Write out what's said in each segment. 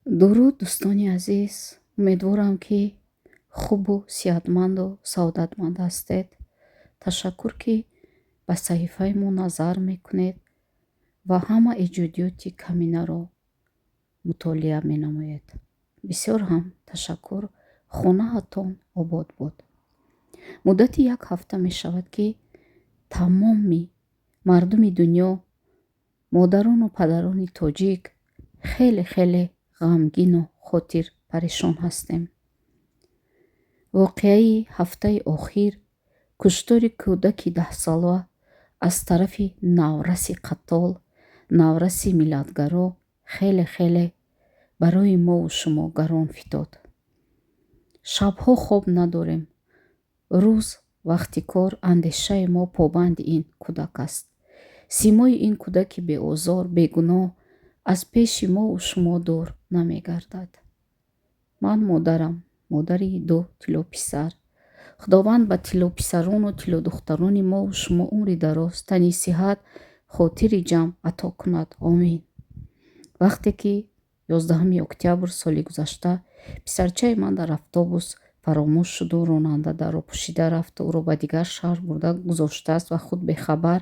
дуруд дӯстони азиз, умедворам ки хубу сиҳатманду саодатманд ҳастед. Ташаккур ки ба саҳифаи мо назар мекунед ва ҳама эҷодиёти каминаро мутолиа менамоед. Бисёр ҳам ташаккур. хонаатон обод бод. муддати 1 ҳафта мешавад ки тамоми мардуми дунё, модарону падарони тоҷик хеле ғамгину хотир парешон ҳастем. воқеаи ҳафтаи охир, куштори кӯдаки 10-сола аз тарафи навраси қаттол, навраси миллатгаро хеле барои мову шумо гарон фитод. шабҳо хоб надорем. рӯз вақти кор андешаи мо побанди ин кӯдак аст. симои ин кӯдаки беозор, бегуноҳ аз пеши мову шумо дур намегардад. ман модарам, модари 2 тиллописар. худованд ба тиллописарону тиллодухтарони мову шумо умри дароз, тани сиҳат, хотири ҷамъ ато кунад. омин. вақте ки 11 октябр соли гузашта писарчаи ман дар автобус фаромӯш шуду, ронанда дарро пӯшида рафту ӯро ба дигар шаҳр бурда гузоштааст ва худ бехабар,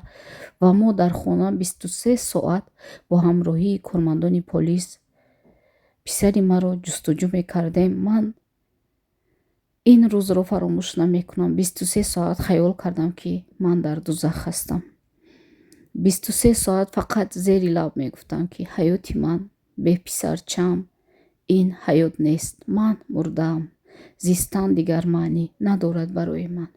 ва мо дар хона 23 соат бо ҳамроҳии кормандони полис писари маро ҷустуҷӯ мекардем. ман ин рӯзро фаромӯш намекунам. 23 соат хаёл кардам ки ман дар дузах ҳастам. 23 соат фақат зери лаб мегуфтам ки ҳаёти ман бе писарчаам ин ҳаёт нест. ман мурдаам. зистан дигар маънӣ надорад барои ман.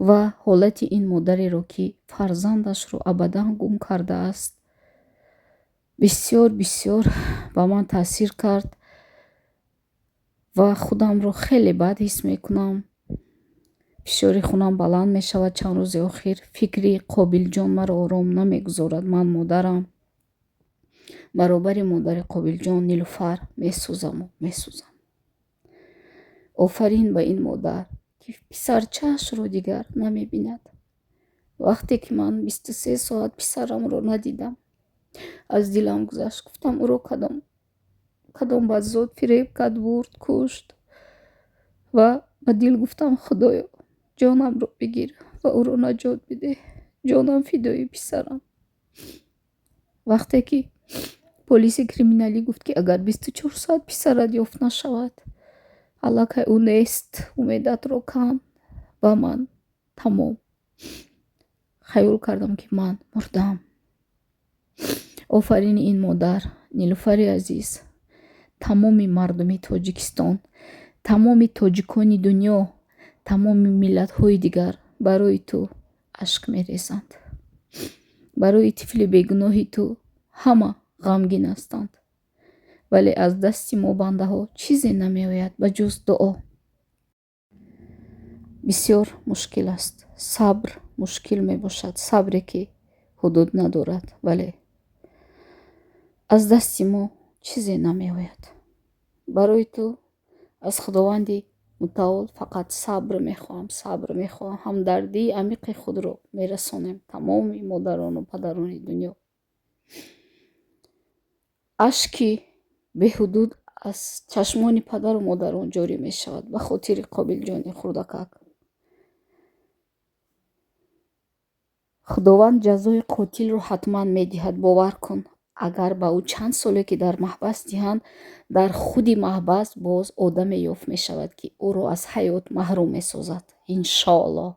ва ҳолати ин модареро ки фарзандашро абадан гум кардааст бисёр ба ман таъсир кард ва худамро хеле бад ҳис мекунам. фишори хунам баланд мешавад. чанд рӯзи охир фикри Қобилҷон маро ором намегузорад. ман модарам. баробари модари Қобилҷон Нилуфар месӯзаму месӯзам. офарин ба ин модар ки писарчаашро дигар намебинад. вақте ки ман 23 соат писарамро надидам, аз дилам гузашт. гуфтам ӯро кадом бадзод фиреб кард, бурд, кушт. ва ба дил гуфтам худоё ҷонамро бигир ва ӯро наҷот бидеҳ. ҷонам фидои писарам. вақте ки полиси криминалӣ гуфт ки агар 24 соат писарат ёфт нашавад, аллакай ӯ нест, умедатро кан, ва ман тамом хаёл кардам ки ман мурдаам. офарини ин модар. Нилуфари азиз, тамоми мардуми Тоҷикистон, тамоми тоҷикони дунё, тамоми миллатҳои дигар барои ту ашк мерезанд. барои тифли бегуноҳи ту ҳама ғамгин ҳастанд. вале аз дасти мо бандаҳо чизе намеояд ба ҷуз дуо. бисёр мушкил аст. сабр мушкил мебошад. сабре ки ҳудуд надорад. вале аз дасти мо чизе намеояд. барои ту аз худованди мутаол фақат сабр мехоҳам. ҳамдардии амиқи худро мерасонем тамоми модарону падарони дунё. ашки беҳудуд аз чашмони падару модарон ҷорӣ мешавад ба хотири Қобилҷони хурдакак. худованд ҷазои қотилро ҳатман медиҳад. бовар кун. агар ба ӯ чанд соле ки дар маҳбас диҳанд, дар худи маҳбас боз одаме ёфт мешавад ки ӯро аз ҳаёт маҳрум месозад. иншоаллоҳ.